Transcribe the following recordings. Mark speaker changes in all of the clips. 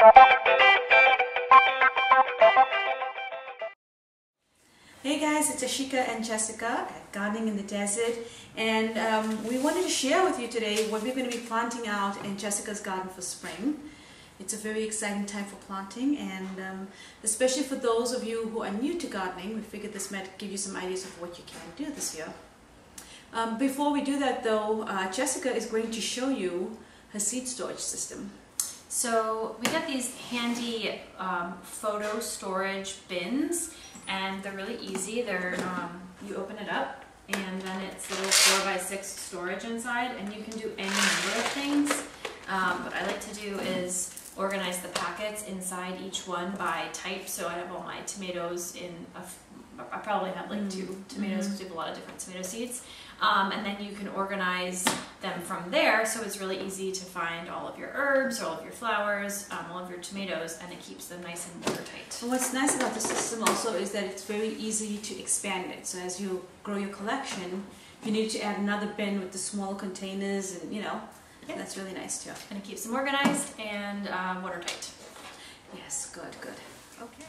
Speaker 1: Hey guys, it's Ashika and Jessica at Gardening in the Desert, and we wanted to share with you today what we're going to be planting out in Jessica's garden for spring. It's a very exciting time for planting, and especially for those of you who are new to gardening, we figured this might give you some ideas of what you can do this year. Before we do that though, Jessica is going to show you her seed storage system.
Speaker 2: So we got these handy photo storage bins, and they're really easy. They're you open it up, and then it's little 4x6 storage inside, and you can do any number of things. What I like to do is organize the packets inside each one by type. So I have all my tomatoes in I probably have like 2 tomatoes because we have a lot of different tomato seeds. And then you can organize them from there, so it's really easy to find all of your herbs, all of your flowers, all of your tomatoes, and it keeps them nice and watertight.
Speaker 1: And what's nice about the system also is that it's very easy to expand it. So as you grow your collection, you need to add another bin with the smaller containers, and that's really nice too.
Speaker 2: And it keeps them organized and watertight.
Speaker 1: Yes, good.
Speaker 2: Okay.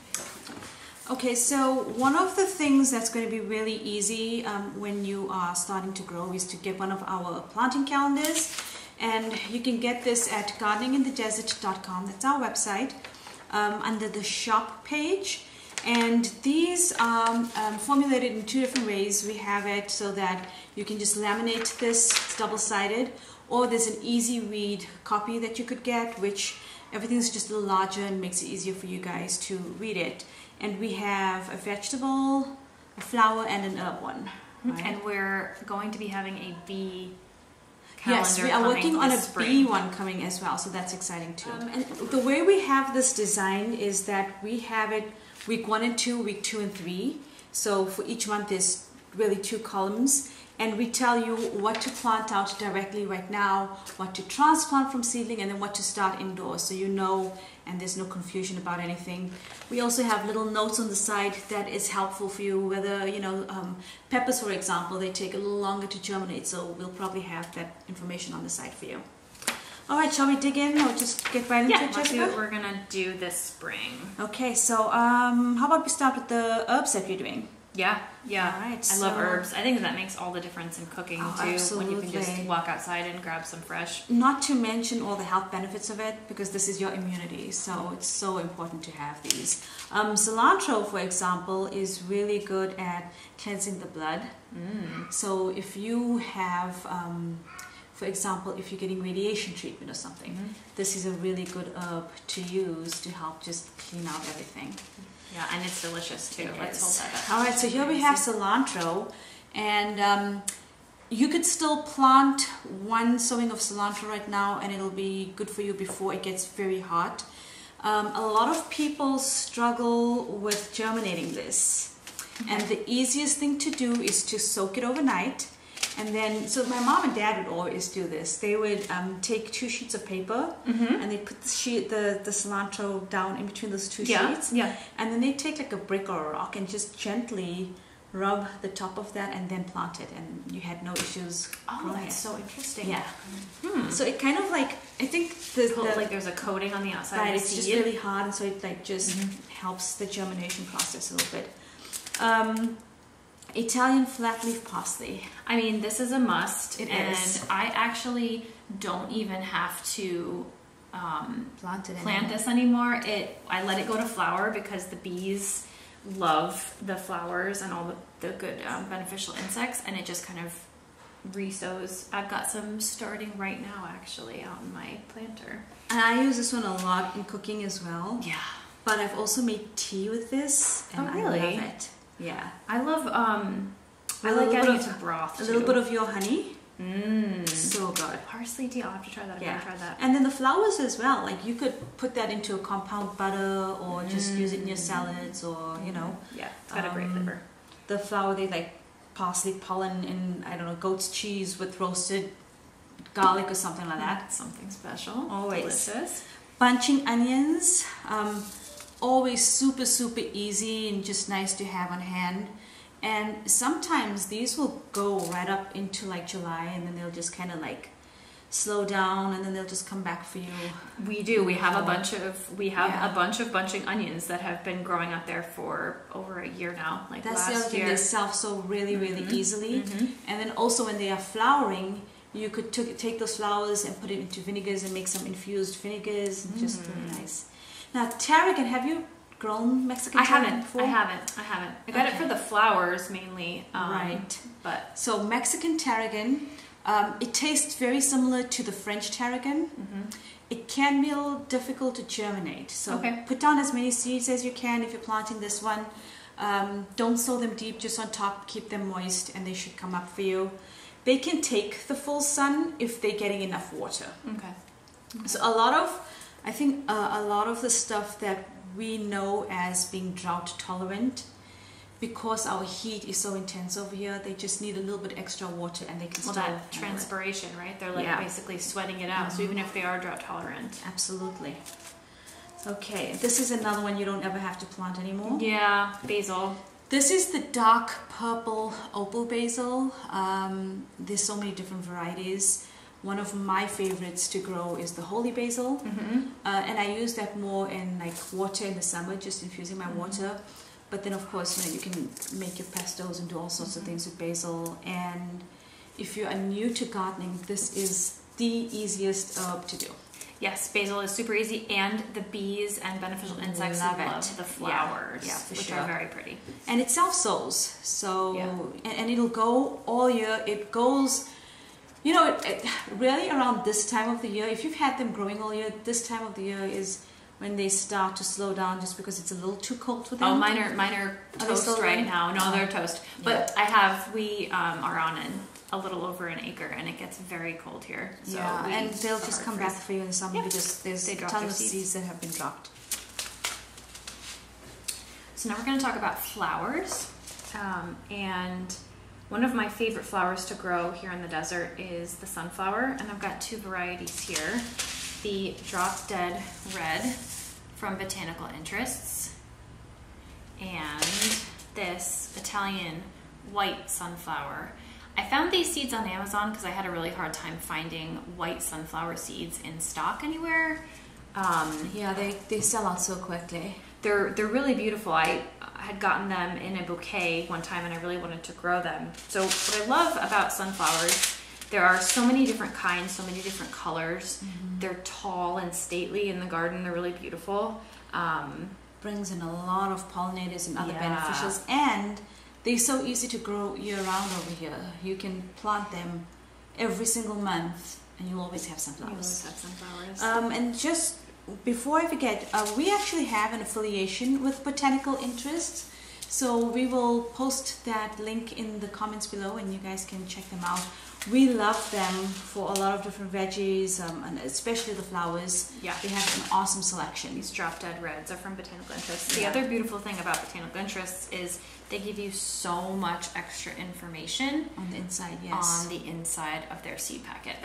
Speaker 1: Okay, so one of the things that's going to be really easy when you are starting to grow is to get one of our planting calendars, and you can get this at gardeninginthedesert.com. That's our website, under the shop page, and these are formulated in 2 different ways. We have it so that you can just laminate this, it's double-sided, or there's an easy read copy that you could get, which everything's just a little larger and makes it easier for you guys to read it. And we have a vegetable, a flower, and an herb one. Right?
Speaker 2: And we're going to be having a bee calendar.
Speaker 1: Yes, we are working on a
Speaker 2: spring.
Speaker 1: bee one coming as well, so that's exciting too. And the way we have this designed is that we have it week 1 and 2, week 2 and 3. So for each month there's really 2 columns. And we tell you what to plant out directly right now, what to transplant from seedling, and then what to start indoors, so you know, and there's no confusion about anything. We also have little notes on the side that is helpful for you, whether, peppers, for example, they take a little longer to germinate, so we'll probably have that information on the side for you. All right, shall we dig in or just get right into it, Jessica?
Speaker 2: Let's see what we're going to do this spring.
Speaker 1: Okay, so how about we start with the herbs that you're doing?
Speaker 2: Yeah.
Speaker 1: All right,
Speaker 2: I love herbs. I think that makes all the difference in cooking too.
Speaker 1: Absolutely.
Speaker 2: When you can just walk outside and grab some fresh.
Speaker 1: Not to mention all the health benefits of it, because this is your immunity, so it's so important to have these. Cilantro, for example, is really good at cleansing the blood. So if you have, for example, if you're getting radiation treatment or something, this is a really good herb to use to help just clean out everything.
Speaker 2: Yeah, and it's delicious too. Let's hold that up.
Speaker 1: All right, so here we have cilantro, and you could still plant 1 sowing of cilantro right now, and it'll be good for you before it gets very hot. A lot of people struggle with germinating this, and the easiest thing to do is to soak it overnight. And then, so my mom and dad would always do this. They would take 2 sheets of paper, and they put the cilantro down in between those 2 sheets.
Speaker 2: Yeah.
Speaker 1: And then they take like a brick or a rock and just gently rub the top of that and then plant it. And you had no issues growing it.
Speaker 2: So interesting.
Speaker 1: Yeah. So it kind of like, I think
Speaker 2: like there's a coating on the outside of the
Speaker 1: it's
Speaker 2: seed.
Speaker 1: just really hard, and so it like just helps the germination process a little bit. Italian flat leaf parsley.
Speaker 2: I mean, this is a must.
Speaker 1: It
Speaker 2: and
Speaker 1: is.
Speaker 2: I actually don't even have to plant this anymore. I let it go to flower because the bees love the flowers and all the good beneficial insects, and it just kind of resows. I've got some starting right now actually out in my planter.
Speaker 1: And I use this one a lot in cooking as well.
Speaker 2: Yeah.
Speaker 1: But I've also made tea with this, and I love it. Yeah,
Speaker 2: I love. I like adding it to broth.
Speaker 1: A little bit of your honey.
Speaker 2: So good. Parsley tea. I'll have to try that.
Speaker 1: Yeah.
Speaker 2: I've never tried that.
Speaker 1: And then the flowers as well. Like you could put that into a compound butter, or just use it in your salads, or
Speaker 2: Yeah, it's got a great flavor.
Speaker 1: The flower, they like parsley pollen in, I don't know, goat's cheese with roasted garlic or something like that.
Speaker 2: Something special.
Speaker 1: Always.
Speaker 2: Delicious.
Speaker 1: Bunching onions. Always super easy and just nice to have on hand. And sometimes these will go right up into like July, and then they'll just kind of like slow down and then they'll just come back for you.
Speaker 2: We do. We have a bunch of bunching onions that have been growing out there for over a year now. Like
Speaker 1: that's the other thing. They self-sow really, really easily. And then also when they are flowering, you could take those flowers and put it into vinegars and make some infused vinegars. Just really nice. Now, Tarragon, have you grown Mexican Tarragon before?
Speaker 2: I haven't. I got it for the flowers mainly.
Speaker 1: Right.
Speaker 2: But
Speaker 1: so Mexican Tarragon, it tastes very similar to the French Tarragon. It can be a little difficult to germinate. So put down as many seeds as you can if you're planting this one. Don't sow them deep, just on top. Keep them moist and they should come up for you. They can take the full sun if they're getting enough water. So I think a lot of the stuff that we know as being drought tolerant, because our heat is so intense over here, they just need a little bit extra water and they can still
Speaker 2: that transpiration, right? They're like basically sweating it out. So even if they are drought tolerant.
Speaker 1: Absolutely. Okay, this is another one you don't ever have to plant anymore.
Speaker 2: Yeah, basil.
Speaker 1: This is the dark purple opal basil. There's so many different varieties. One of my favorites to grow is the holy basil. And I use that more in like water in the summer, just infusing my water. But then of course, you can make your pestos and do all sorts of things with basil. And if you are new to gardening, this is the easiest herb to do.
Speaker 2: Yes, basil is super easy, and the bees and beneficial insects love the flowers, which are very pretty.
Speaker 1: And it self-sows, so and it'll go all year. It goes, really around this time of the year. If you've had them growing all year, this time of the year is when they start to slow down, just because it's a little too cold for them.
Speaker 2: Oh, mine are toast right now. No, they're toast. But we are on a little over an acre, and it gets very cold here. So
Speaker 1: and they'll just come back for you in the summer because there's a ton of seeds that have been dropped.
Speaker 2: So now we're going to talk about flowers. And one of my favorite flowers to grow here in the desert is the sunflower. And I've got two varieties here. The Drop Dead Red from Botanical Interests, and this Italian white sunflower. I found these seeds on Amazon because I had a really hard time finding white sunflower seeds in stock anywhere.
Speaker 1: They sell out so quickly.
Speaker 2: They're really beautiful. I had gotten them in a bouquet one time and I really wanted to grow them. So what I love about sunflowers, there are so many different kinds, so many different colors. They're tall and stately in the garden. They're really beautiful.
Speaker 1: Brings in a lot of pollinators and other beneficials, and they're so easy to grow year-round over here. You can plant them every single month, and you'll always have sunflowers. And just before I forget, we actually have an affiliation with Botanical Interests. So we will post that link in the comments below, and you guys can check them out. We love them for a lot of different veggies, and especially the flowers.
Speaker 2: Yeah.
Speaker 1: They have an awesome selection.
Speaker 2: These Drop Dead Reds are from Botanical Interests. The other beautiful thing about Botanical Interests is they give you so much extra information
Speaker 1: on the inside,
Speaker 2: on the inside of their seed packet.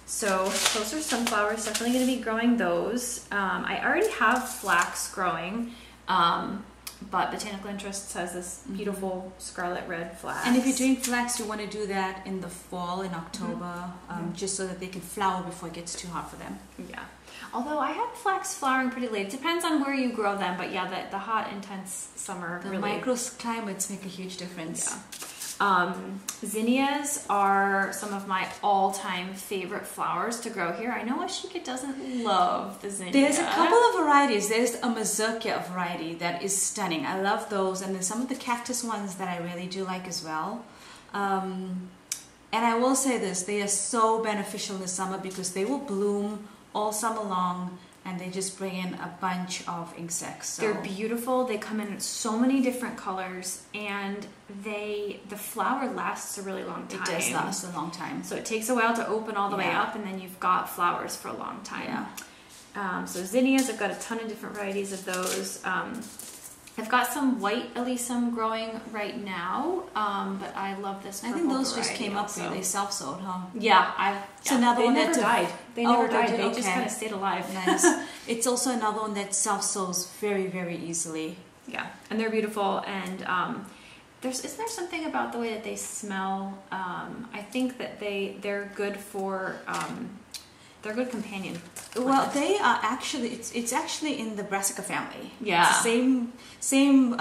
Speaker 2: So those are sunflowers, definitely going to be growing those. I already have flax growing, but Botanical Interests has this beautiful scarlet red flax.
Speaker 1: And if you're doing flax, you want to do that in the fall, in October, just so that they can flower before it gets too hot for them.
Speaker 2: Yeah. Although I have flax flowering pretty late. It depends on where you grow them, but the hot, intense summer
Speaker 1: the
Speaker 2: really...
Speaker 1: microclimates make a huge difference.
Speaker 2: Yeah. Zinnias are some of my all-time favorite flowers to grow here. I know Ashika doesn't love the zinnia.
Speaker 1: There's a couple of varieties. There's a mazurka variety that is stunning. I love those, and there's some of the cactus ones that I really do like as well. And I will say this, they are so beneficial in the summer because they will bloom all summer long, and they just bring in a bunch of insects. So.
Speaker 2: They're beautiful. They come in so many different colors, and the flower lasts a really long time.
Speaker 1: It does last a long time.
Speaker 2: So it takes a while to open all the way up, and then you've got flowers for a long time. Yeah. So zinnias, I've got a ton of different varieties of those. I've got some white alyssum growing right now, but I love this purple
Speaker 1: I think those just
Speaker 2: variety
Speaker 1: came up for you. They self-sowed, huh?
Speaker 2: Yeah.
Speaker 1: It's another one that
Speaker 2: died. They never died. They
Speaker 1: Okay.
Speaker 2: just kind of stayed alive.
Speaker 1: Nice. It's also another one that self-sows very, very easily.
Speaker 2: Yeah, and they're beautiful. And Isn't there something about the way that they smell? I think that they're good for they're good companion.
Speaker 1: Well, they are actually it's actually in the Brassica family.
Speaker 2: Yeah.
Speaker 1: It's the same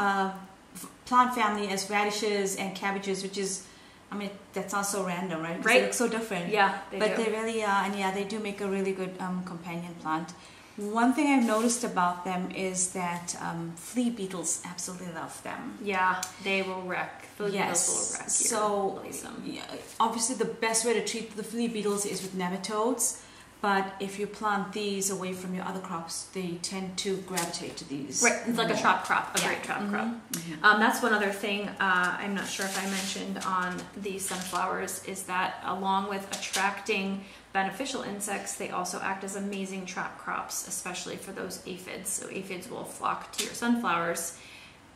Speaker 1: plant family as radishes and cabbages, which is, I mean, that sounds so random, right? Because they look so different.
Speaker 2: Yeah,
Speaker 1: but they really are, and yeah, they do make a really good companion plant. One thing I've noticed about them is that flea beetles absolutely love them.
Speaker 2: Yeah, they will wreck. Flea beetles will wreck you.
Speaker 1: So, yeah, obviously the best way to treat the flea beetles is with nematodes. But if you plant these away from your other crops, they tend to gravitate to these.
Speaker 2: Right, it's like a trap crop, a great trap crop. That's one other thing I'm not sure if I mentioned on these sunflowers is that along with attracting beneficial insects, they also act as amazing trap crops, especially for those aphids. So aphids will flock to your sunflowers,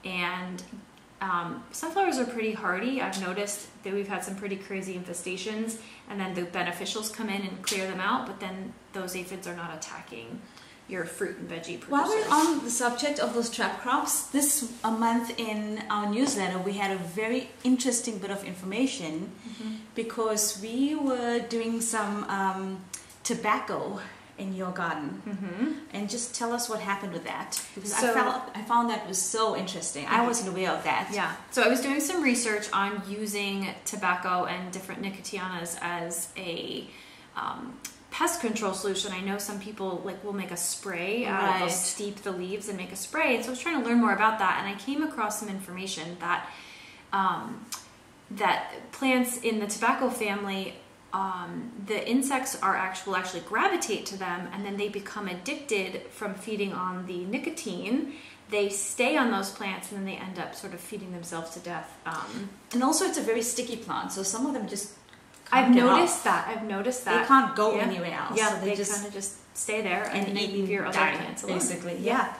Speaker 2: and sunflowers are pretty hardy. I've noticed that we've had some pretty crazy infestations, and then the beneficials come in and clear them out, but then those aphids are not attacking your fruit and veggie producers.
Speaker 1: While we're on the subject of those trap crops, this month in our newsletter we had a very interesting bit of information because we were doing some tobacco in your garden, and just tell us what happened with that, because I found that was so interesting. I wasn't aware of that.
Speaker 2: Yeah, so I was doing some research on using tobacco and different nicotianas as a pest control solution. I know some people will make a spray out of, they'll steep the leaves and make a spray, and so I was trying to learn more about that, and I came across some information that that plants in the tobacco family, the insects will actually gravitate to them, and then they become addicted from feeding on the nicotine. They stay on those plants, and then they end up sort of feeding themselves to death.
Speaker 1: And also it's a very sticky plant, so some of them just
Speaker 2: I've noticed that. They
Speaker 1: can't go anywhere else.
Speaker 2: Yeah,
Speaker 1: so
Speaker 2: they just kind of just stay there and they leave your other plants alone.
Speaker 1: Basically,
Speaker 2: yeah.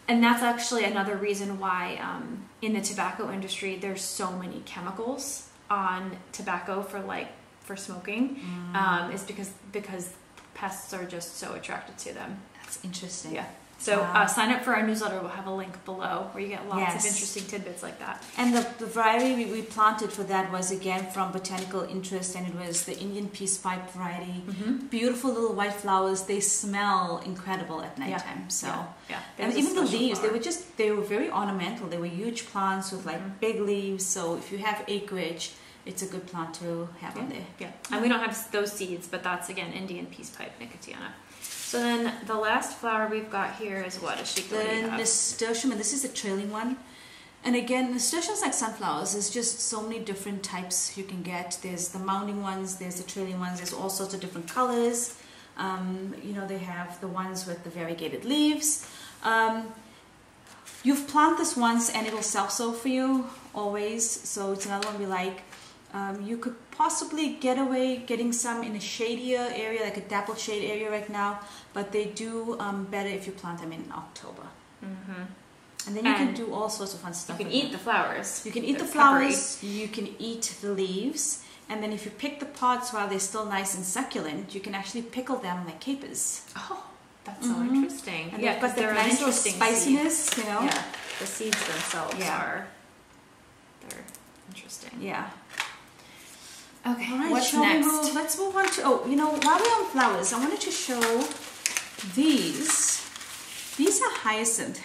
Speaker 2: And that's actually another reason why in the tobacco industry there's so many chemicals on tobacco for smoking, is because pests are just so attracted to them.
Speaker 1: That's interesting.
Speaker 2: Yeah. So sign up for our newsletter. We'll have a link below where you get lots of interesting tidbits like that.
Speaker 1: And the variety we planted for that was again from Botanical Interest, and it was the Indian Peace Pipe variety. Beautiful little white flowers. They smell incredible at nighttime. And even the leaves, they were very ornamental. They were huge plants with big leaves. So if you have acreage, it's a good plant to have on there.
Speaker 2: Yeah, and we don't have those seeds, but that's again Indian Peace Pipe Nicotiana. So then the last flower we've got here is what?
Speaker 1: The nasturtium, and this is the trailing one. And again, nasturtiums, like sunflowers, there's just so many different types you can get. There's the mounding ones, there's the trailing ones, there's all sorts of different colors. They have the ones with the variegated leaves. You've planted this once and it'll self-sow for you always. So it's another one we like. You could possibly get away getting some in a shadier area, like a dappled shade area right now, but they do better if you plant them in October. And then you can do all sorts of fun stuff.
Speaker 2: You can eat the flowers.
Speaker 1: You can eat the flowers, you can eat the leaves, and then if you pick the pods while they're still nice and succulent, you can actually pickle them like capers.
Speaker 2: Oh, that's so interesting.
Speaker 1: And but they're nice little spiciness, you know?
Speaker 2: Yeah, the seeds themselves they're interesting.
Speaker 1: Yeah.
Speaker 2: Okay,
Speaker 1: all right,
Speaker 2: what's next?
Speaker 1: Let's move on to, while we're on flowers, I wanted to show these. These are hyacinth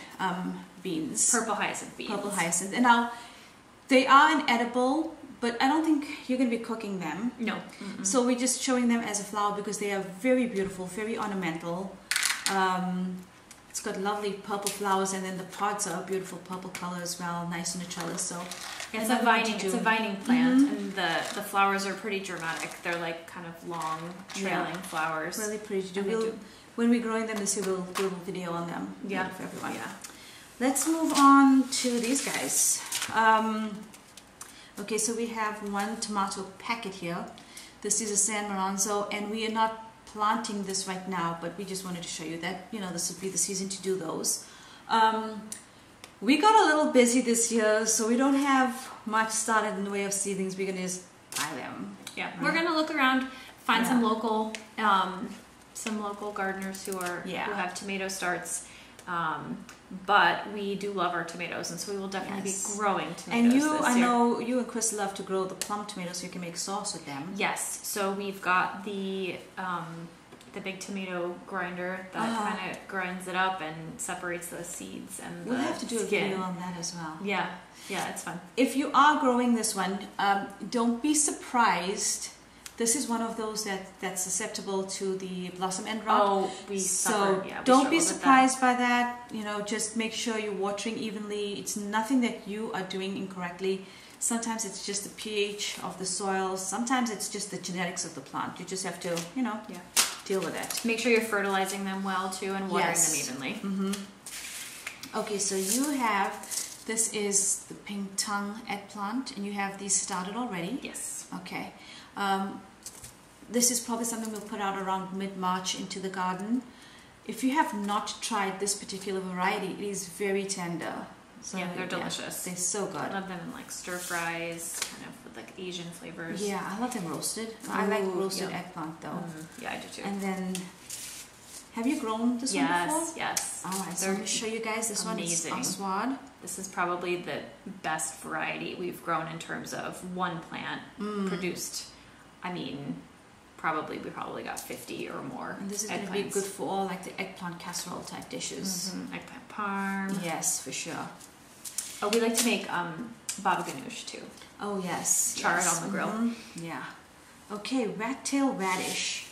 Speaker 1: beans.
Speaker 2: Purple hyacinth beans.
Speaker 1: Purple hyacinth. And now, they are an edible, but I don't think you're going to be cooking them.
Speaker 2: No.
Speaker 1: So we're just showing them as a flower because they are very beautiful, very ornamental. It's got lovely purple flowers, and then the pods are a beautiful purple color as well, nice in the trellis. So
Speaker 2: it's a vining plant, and the flowers are pretty dramatic. They're like kind of long, trailing flowers.
Speaker 1: Really pretty to do. When we're growing them this year, we'll do a little video on them.
Speaker 2: Yeah,
Speaker 1: for everyone.
Speaker 2: Yeah.
Speaker 1: Let's move on to these guys. Okay, so we have one tomato packet here. This is a San Maronzo, and we are not planting this right now, but we just wanted to show you that this would be the season to do those. We got a little busy this year, so we don't have much started in the way of seedlings. We're gonna just buy them.
Speaker 2: Yeah, we're gonna look around, find some local gardeners who have tomato starts, But we do love our tomatoes, and so we will definitely be growing tomatoes
Speaker 1: And
Speaker 2: this year.
Speaker 1: I know you and Chris love to grow the plum tomatoes, so you can make sauce with them.
Speaker 2: Yes, so we've got the big tomato grinder that kind of grinds it up and separates the seeds and the
Speaker 1: We'll have to do
Speaker 2: skin.
Speaker 1: a video on that as well.
Speaker 2: Yeah, it's fun.
Speaker 1: If you are growing this one, don't be surprised. This is one of those that's susceptible to the blossom end rot.
Speaker 2: Oh, we
Speaker 1: don't be surprised by that. You know, just make sure you're watering evenly. It's nothing that you are doing incorrectly. Sometimes it's just the pH of the soil. Sometimes it's just the genetics of the plant. You just have to, deal with it.
Speaker 2: Make sure you're fertilizing them well too and watering them evenly.
Speaker 1: Mm-hmm. Okay, so you have, this is the pink tongue eggplant, and you have these started already.
Speaker 2: Yes.
Speaker 1: Okay. This is probably something we'll put out around mid-March into the garden. If you have not tried this particular variety, it is very tender. So
Speaker 2: yeah, they're delicious.
Speaker 1: They're so good.
Speaker 2: I love them in like stir fries, kind of with like Asian flavors.
Speaker 1: Yeah, I love them roasted. I like roasted eggplant though.
Speaker 2: Yeah, I do too.
Speaker 1: And then, have you grown this one before?
Speaker 2: Yes.
Speaker 1: All right, so let me show you guys. This
Speaker 2: amazing.
Speaker 1: one is Oswald.
Speaker 2: This is probably the best variety we've grown in terms of one plant produced. I mean, we probably got 50 or more.
Speaker 1: And this is going to be good for all like the eggplant casserole type dishes.
Speaker 2: Eggplant parm.
Speaker 1: Yes, for sure.
Speaker 2: Oh, we like to make baba ganoush too.
Speaker 1: Oh yes.
Speaker 2: Chard on the grill.
Speaker 1: Yeah. Okay, tail radish.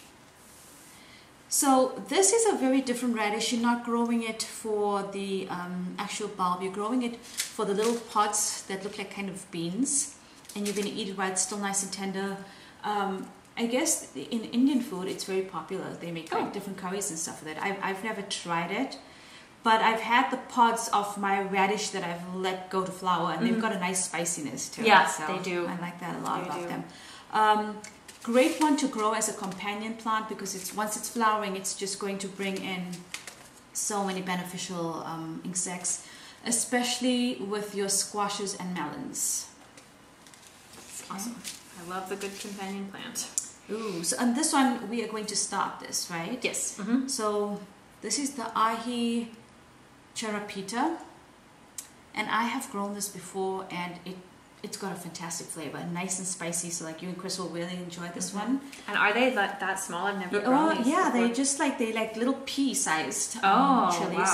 Speaker 1: So this is a very different radish. You're not growing it for the actual bulb. You're growing it for the little pods that look like kind of beans. And you're going to eat it while it's still nice and tender. I guess in Indian food, it's very popular. They make like different curries and stuff with it. I've never tried it, but I've had the pods of my radish that I've let go to flower, and they've got a nice spiciness to it.
Speaker 2: Yes,
Speaker 1: so
Speaker 2: they do.
Speaker 1: I like that a lot about them. Great one to grow as a companion plant because once it's flowering, it's just going to bring in so many beneficial insects, especially with your squashes and melons.
Speaker 2: Awesome. I love the good companion plant.
Speaker 1: Ooh, so on this one we are going to start this, right?
Speaker 2: Yes.
Speaker 1: So this is the Ahi Cherrapita, and I have grown this before, and it's got a fantastic flavor, nice and spicy. So like you and Chris will really enjoy this one.
Speaker 2: And are they that small? I've never grown these before.
Speaker 1: They just like little pea-sized chilies.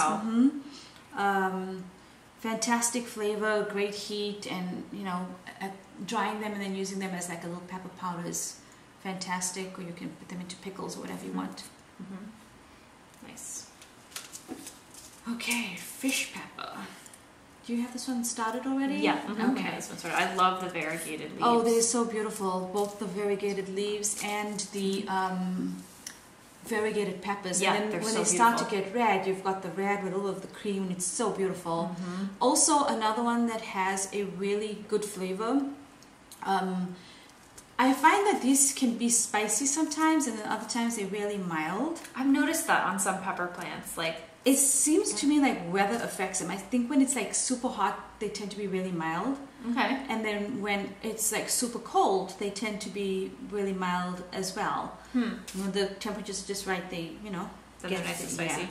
Speaker 2: Wow.
Speaker 1: Fantastic flavor, great heat, and drying them and then using them as like a little pepper powder is fantastic, or you can put them into pickles or whatever you want.
Speaker 2: Nice.
Speaker 1: Okay, fish pepper. Do you have this one started already?
Speaker 2: Yeah.
Speaker 1: Okay.
Speaker 2: This one started. I love the variegated leaves.
Speaker 1: Oh, they're so beautiful. Both the variegated leaves and the variegated peppers.
Speaker 2: Yeah,
Speaker 1: and then
Speaker 2: they're
Speaker 1: when
Speaker 2: so
Speaker 1: they start
Speaker 2: beautiful.
Speaker 1: to get red, you've got the red with all of the cream, and it's so beautiful. Also, another one that has a really good flavor. I find that these can be spicy sometimes, and then other times they're really mild.
Speaker 2: I've noticed that on some pepper plants.
Speaker 1: It seems to me like weather affects them. I think when it's like super hot, they tend to be really mild.
Speaker 2: Okay.
Speaker 1: And then when it's like super cold, they tend to be really mild as well. When the temperature's just right, they,
Speaker 2: Then they're nice and spicy.
Speaker 1: Yeah.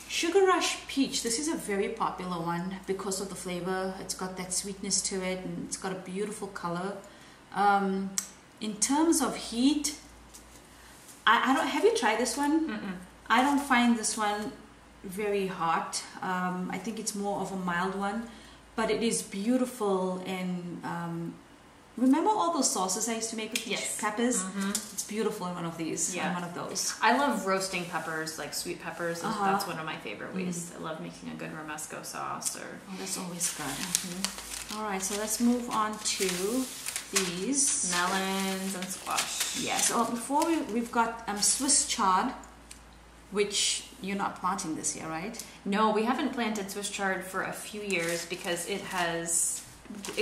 Speaker 1: Sugar Rush Peach. This is a very popular one because of the flavor. It's got that sweetness to it, and it's got a beautiful color. In terms of heat, I don't. Have you tried this one? I don't find this one very hot. I think it's more of a mild one, but it is beautiful. And remember all those sauces I used to make with peppers? It's beautiful in one of these.
Speaker 2: Yeah.
Speaker 1: In one of those.
Speaker 2: I love roasting peppers, like sweet peppers. That's one of my favorite ways. I love making a good romesco sauce.
Speaker 1: Oh, that's always good. All right, so let's move on to these
Speaker 2: melons and squash.
Speaker 1: Yes. Oh, before we've got Swiss chard, which you're not planting this year, right?
Speaker 2: No, we haven't planted Swiss chard for a few years because it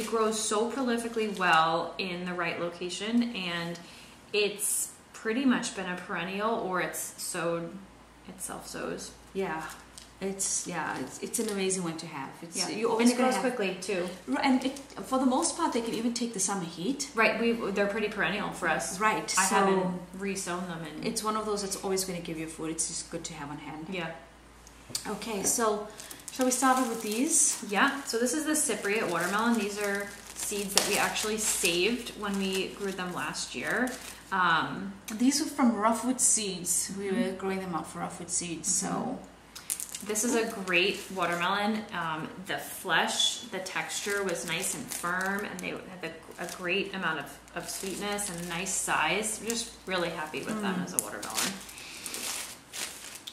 Speaker 2: grows so prolifically well in the right location, and it's pretty much been a perennial, or it self-sows.
Speaker 1: Yeah. It's an amazing one to have.
Speaker 2: You always and it grows quickly too.
Speaker 1: And for the most part, they can even take the summer heat.
Speaker 2: Right, they're pretty perennial for us.
Speaker 1: Right,
Speaker 2: I haven't re-sown them.
Speaker 1: It's one of those that's always going to give you food. It's just good to have on hand.
Speaker 2: Yeah.
Speaker 1: Okay, so shall we start off with these?
Speaker 2: Yeah, so this is the Cypriot Watermelon. These are seeds that we actually saved when we grew them last year.
Speaker 1: These are from Roughwood Seeds. We were growing them up for Roughwood Seeds, so...
Speaker 2: This is a great watermelon. The flesh, the texture was nice and firm, and they had a great amount of sweetness and nice size. We're just really happy with them as a watermelon.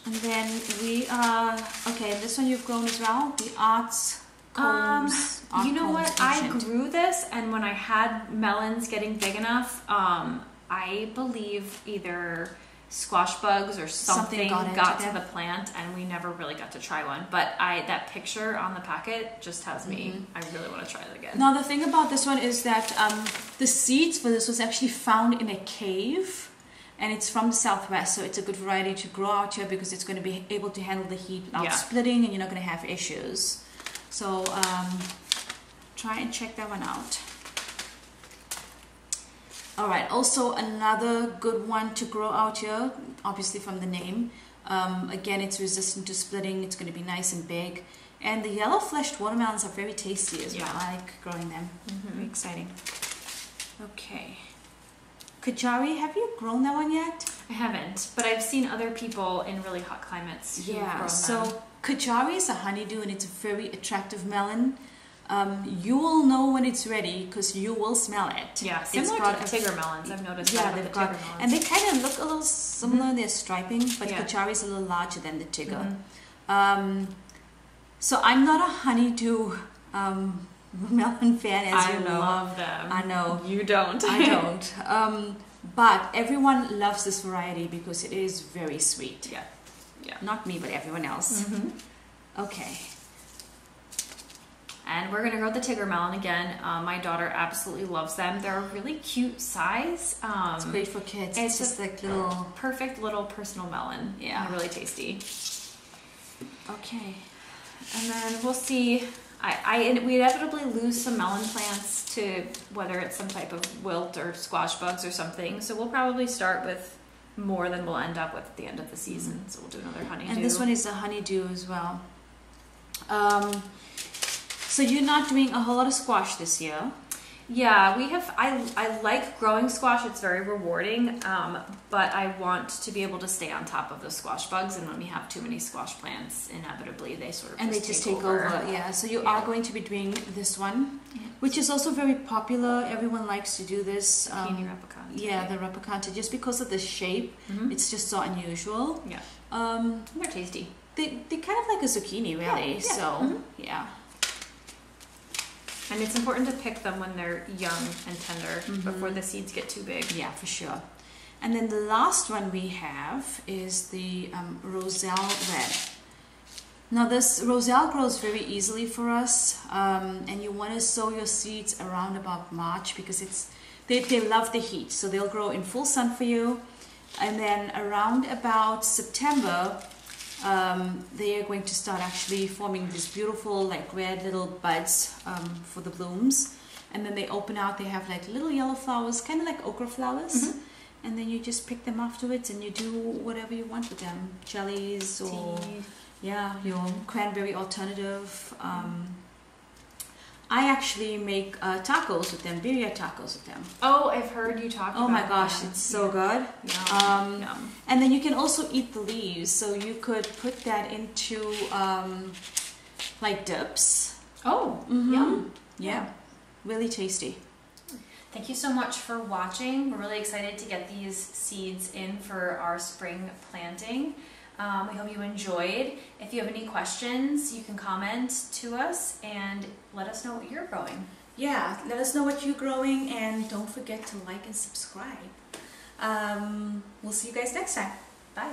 Speaker 1: And then we are... Okay, this one you've grown as well? The Arts Combs.
Speaker 2: You know what? I grew this, and when I had melons getting big enough, I believe either squash bugs or something got to the plant, and we never really got to try one. But that picture on the packet just has me. I really want to try it again.
Speaker 1: Now the thing about this one is that the seeds for this was actually found in a cave, and it's from the southwest, so it's a good variety to grow out here because it's going to be able to handle the heat without splitting, and you're not going to have issues. So try and check that one out. Alright, also another good one to grow out here, obviously from the name. Again, it's resistant to splitting, it's going to be nice and big. And the yellow fleshed watermelons are very tasty as well. I like growing them. Very exciting. Okay. Kajari, have you grown that one yet?
Speaker 2: I haven't, but I've seen other people in really hot climates who've grown them.
Speaker 1: So Kajari is a honeydew, and it's a very attractive melon. You will know when it's ready because you will smell it.
Speaker 2: Yeah, similar to Tigger melons. I've noticed that with the Tigger melons.
Speaker 1: And they kind of look a little similar in their striping, but Kajari is a little larger than the Tigger. So I'm not a honeydew melon fan, as you know. I
Speaker 2: love them.
Speaker 1: I know.
Speaker 2: You don't.
Speaker 1: I don't. But everyone loves this variety because it is very sweet.
Speaker 2: Yeah.
Speaker 1: Not me, but everyone else. Okay.
Speaker 2: And we're going to grow the Tigger melon again. My daughter absolutely loves them. They're a really cute size.
Speaker 1: It's great for kids.
Speaker 2: It's just like little perfect little personal melon.
Speaker 1: Yeah.
Speaker 2: And really tasty.
Speaker 1: Okay.
Speaker 2: And then we'll see. We inevitably lose some melon plants to whether it's some type of wilt or squash bugs or something. So we'll probably start with more than we'll end up with at the end of the season. So we'll do another honeydew.
Speaker 1: And this one is a honeydew as well. So you're not doing a whole lot of squash this year?
Speaker 2: Yeah, we have. I like growing squash. It's very rewarding, but I want to be able to stay on top of the squash bugs. And when we have too many squash plants, inevitably they sort of just take over.
Speaker 1: Yeah, so you are going to be doing this one, which is also very popular. Everyone likes to do this.
Speaker 2: Zucchini replicante.
Speaker 1: Yeah, the replicante, just because of the shape. It's just so unusual.
Speaker 2: Yeah. They're tasty.
Speaker 1: They're kind of like a zucchini, really.
Speaker 2: Yeah.
Speaker 1: So yeah.
Speaker 2: And it's important to pick them when they're young and tender before the seeds get too big.
Speaker 1: Yeah, for sure. And then the last one we have is the Roselle Red. Now this Roselle grows very easily for us, and you want to sow your seeds around about March because they love the heat, so they'll grow in full sun for you. And then around about September, they are going to start actually forming these beautiful like red little buds for the blooms, and then they open out. They have like little yellow flowers, kind of like okra flowers, and then you just pick them afterwards and you do whatever you want with them, jellies or your cranberry alternative. I actually make tacos with them, birria tacos with them.
Speaker 2: Oh, I've heard you talk about
Speaker 1: Oh my gosh, it's so good.
Speaker 2: Yum.
Speaker 1: And then you can also eat the leaves, so you could put that into like dips.
Speaker 2: Oh, yum.
Speaker 1: Yeah, really tasty.
Speaker 2: Thank you so much for watching. We're really excited to get these seeds in for our spring planting. We hope you enjoyed. If you have any questions, you can comment to us and let us know what you're growing.
Speaker 1: Yeah, let us know what you're growing, and don't forget to like and subscribe. We'll see you guys next time. Bye.